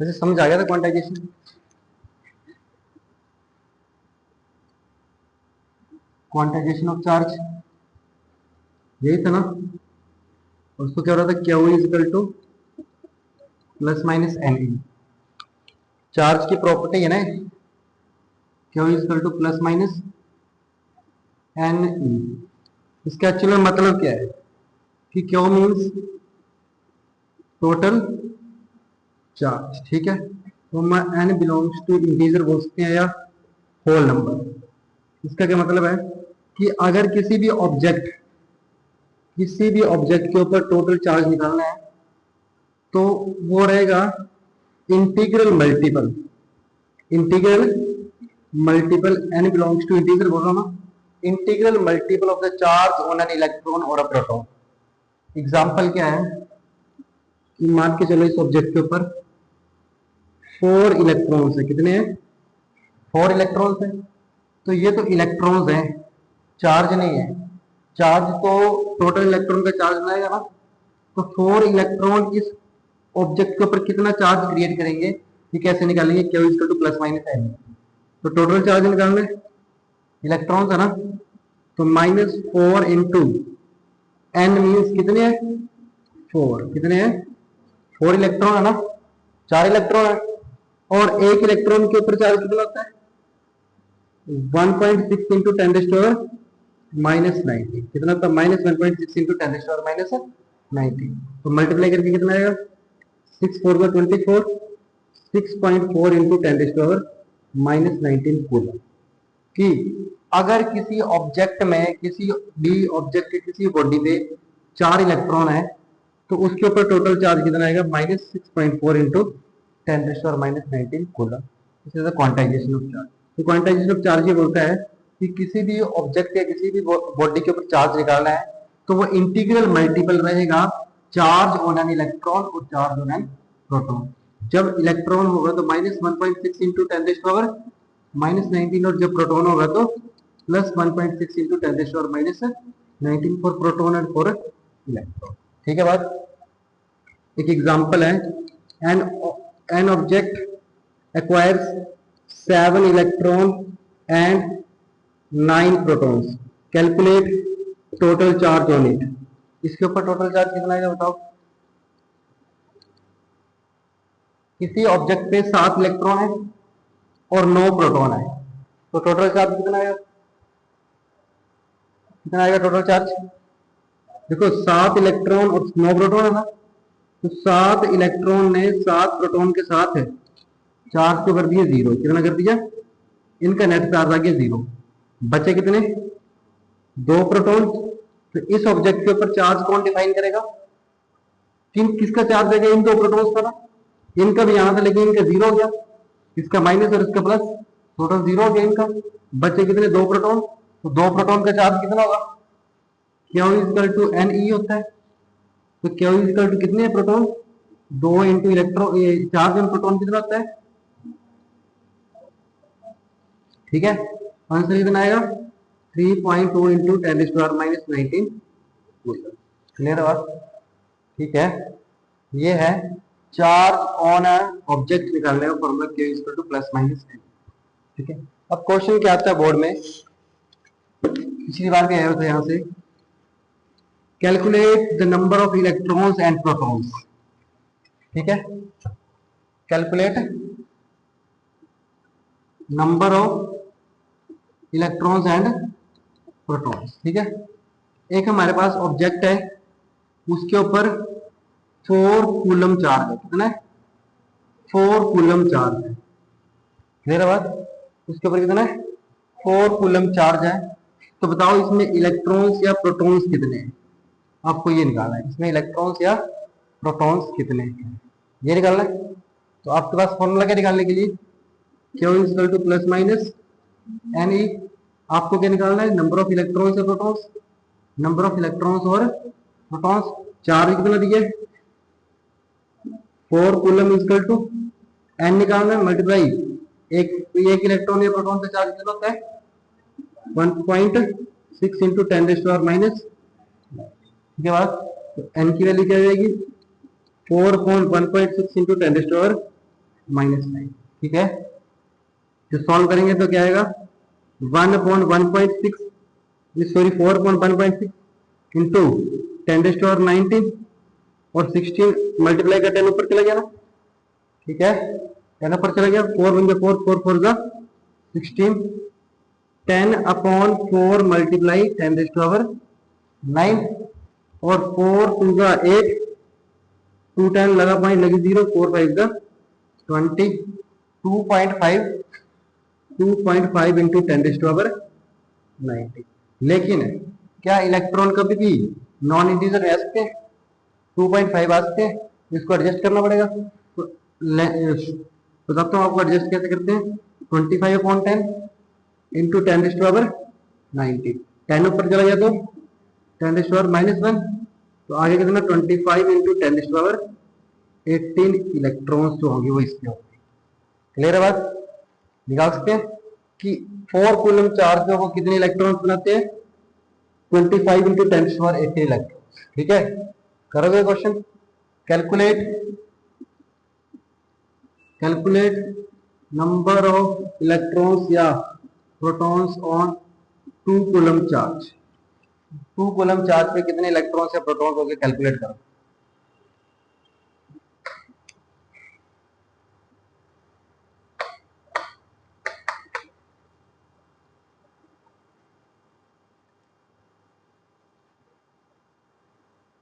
वैसे समझ आ गया था क्वांटाइजेशन? क्वांटाइजेशन ऑफ चार्ज यही था ना। और उसको क्या हो रहा था, Q is equal two plus minus N E. Charge की प्रॉपर्टी है ना, क्यू is equal two plus minus N ई। इसका एक्चुअल में मतलब क्या है कि क्यू मीन्स टोटल चार्ज, ठीक है। तो हम एन बिलोंग्स टू इंटीजर बोल सकते हैं या होल नंबर। इसका क्या मतलब है कि अगर किसी भी ऑब्जेक्ट के ऊपर टोटल चार्ज निकालना है तो वो रहेगा integral multiple N belongs to integer बोल रहा हूं ना, integral multiple of the charge on an electron और अ प्रोटॉन। एग्जांपल क्या है कि मान के चलो इस ऑब्जेक्ट के ऊपर 4 इलेक्ट्रॉन्स है। कितने हैं? 4 इलेक्ट्रॉन्स है। तो ये तो इलेक्ट्रॉन्स हैं, चार्ज नहीं है। चार्ज तो टोटल इलेक्ट्रॉन का चार्ज बनाएगा ना। तो 4 इलेक्ट्रॉन इस ऑब्जेक्ट के ऊपर कितना चार्ज क्रिएट करेंगे, ये कैसे निकालेंगे? Q equal two plus minus N. तो टोटल चार्ज निकालना है, इलेक्ट्रॉन्स है ना, तो -4 इंटू एन मीन्स कितने हैं? 4। कितने हैं? 4 इलेक्ट्रॉन है ना, 4 इलेक्ट्रॉन है। और एक इलेक्ट्रॉन के ऊपर चार्ज कितना होता है? 1.6 इंटू 10 माइनस 90। कितना था? -1.6 इंटू 10 माइनस 90। तो मल्टीप्लाई करके कितना आएगा? 6 4 का 24, 6.4 इंटू 10 माइनस 19 कूलम। कि अगर किसी ऑब्जेक्ट में, किसी भी ऑब्जेक्ट के किसी बॉडी पे 4 इलेक्ट्रॉन है तो उसके ऊपर टोटल चार्ज कितना आएगा? -6.4 इंटू 10 माइनस 19 कूलम। इसे क्वांटाइजेशन ऑफ चार्ज। तो क्वांटाइजेशन ऑफ चार्ज ये बोलता है कि किसी भी ऑब्जेक्ट या किसी भी बॉडी के ऊपर चार्ज निकालना है तो वो इंटीग्रल मल्टीपल रहेगा चार्ज ऑन एन इलेक्ट्रॉन और चार्ज ऑन एन प्रोटॉन। जब इलेक्ट्रॉन होगा तो -1.6 इंटू 10 माइनस 19, और जब प्रोटॉन होगा तो +1.6 into 10 minus 19 for proton and for electron. ठीक है बात। एक एग्जांपल है, an object acquires 7 electron and 9 protons, calculate total charge on it. इसके ऊपर टोटल चार्ज कितना है बताओ? किसी ऑब्जेक्ट पे 7 इलेक्ट्रॉन है और 9 प्रोटॉन है, तो टोटल चार्ज कितना आएगा? कितना आएगा टोटल चार्ज? देखो 7 इलेक्ट्रॉन और 9 प्रोटॉन है ना, तो 7 इलेक्ट्रॉन ने 7 प्रोटॉन के साथ है चार्ज को कर दिया 0। कितना कर दिया? इनका नेट चार्ज आ गया 0। बचे कितने? 2 प्रोटॉन। तो इस ऑब्जेक्ट के ऊपर चार्ज कौन डिफाइन करेगा? किसका चार्ज देगा? इन 2 प्रोटॉन्स का ना। इनका भी यहां था लेकिन इनका 0 हो गया, इसका माइनस और इसका प्लस, टोटल 0 हो गया इनका। बचे कितने? 2 प्रोटॉन। तो 2 प्रोटॉन का चार्ज कितना होगा? Q equal to N E होता है। तो क्यू इक्वल टू कितने proton? 2 into electron, charge on proton कितना होता है? ठीक है, आंसर कितना आएगा? 3.2 इंटू 10 माइनस 19। क्लियर है बात? ठीक है, ये है चार्ज ऑन ऑब्जेक्ट निकालने का formula Q equal two plus minus N. ठीक है, अब क्वेश्चन क्या आता है बोर्ड में, पिछली बार भी आया था यहां से, calculate the number of electrons and protons. ठीक है, calculate number of electrons and protons. ठीक है, एक हमारे पास ऑब्जेक्ट है, उसके ऊपर 4 कूलम चार्ज है। कितना है? 4 कूलम चार्ज है। क्लियर है बात? उसके ऊपर कितना है? 4 कूलम चार्ज है। तो बताओ इसमें इलेक्ट्रॉन्स या प्रोटॉन्स कितने हैं? आपको ये निकालना है, इसमें इलेक्ट्रॉन्स या प्रोटॉन्स कितने हैं, ये निकालना है। तो आपके पास फॉर्मूला क्या निकालने के लिए? Q equal two plus minus N E. आपको क्या निकालना है? नंबर ऑफ इलेक्ट्रॉन्स या प्रोटॉन्स। नंबर ऑफ इलेक्ट्रॉन्स और प्रोटॉन्स। चार्ज कितना दिया है? 4 कूलम इक्वल टू एन निकालना है, मल्टीप्लाई एक इलेक्ट्रॉन या प्रोटॉन का चार्ज कितना होता है? 1.6 इंटू 10 ठीक है बात। तो एन की वैल्यू क्या हो जाएगी? 1.6 इंटू 10 -9। ठीक है, तो सॉल्व करेंगे तो क्या आएगा 1/1.6 सॉरी 4/1.6 इंटू 10⁻⁹ और 16 मल्टीप्लाई का 10 ऊपर चला गया ना। ठीक है, 10 ऊपर चला गया, 4 1 4 4 4 जा 16, 10/4 मल्टीप्लाई 10⁻⁹ और 4 2 जा 8, 2 10 लगा पॉइंट लगी 0, 4 5 जा 20, 2.5 इंटू 10⁻⁹। लेकिन क्या इलेक्ट्रॉन कभी भी नॉन इंटीजर रह सकते हैं? 2.5 आ सकते हैं, इसको एडजस्ट करना पड़ेगा। तो बताता हूँ आपको एडजस्ट कैसे करते हैं। 25/10 इंटू 10⁻⁹, 10 ऊपर चला गया तो 10⁻⁻1, तो आगे कितना 25 इंटू 10⁻18 इलेक्ट्रॉन्स जो होंगे वो इसके होंगे। क्लियर है बात? निकाल सकते हैं कि 4 कूलम चार्ज जो वो कितने इलेक्ट्रॉन्स बनाते हैं? 25 इंटू 10⁻18 इलेक्ट्रॉन्स। ठीक है, करोगे question? Calculate number of electrons या protons on 2 coulomb charge. 2 coulomb charge पे कितने इलेक्ट्रॉन्स या प्रोटॉन्स होंगे कैलकुलेट करो।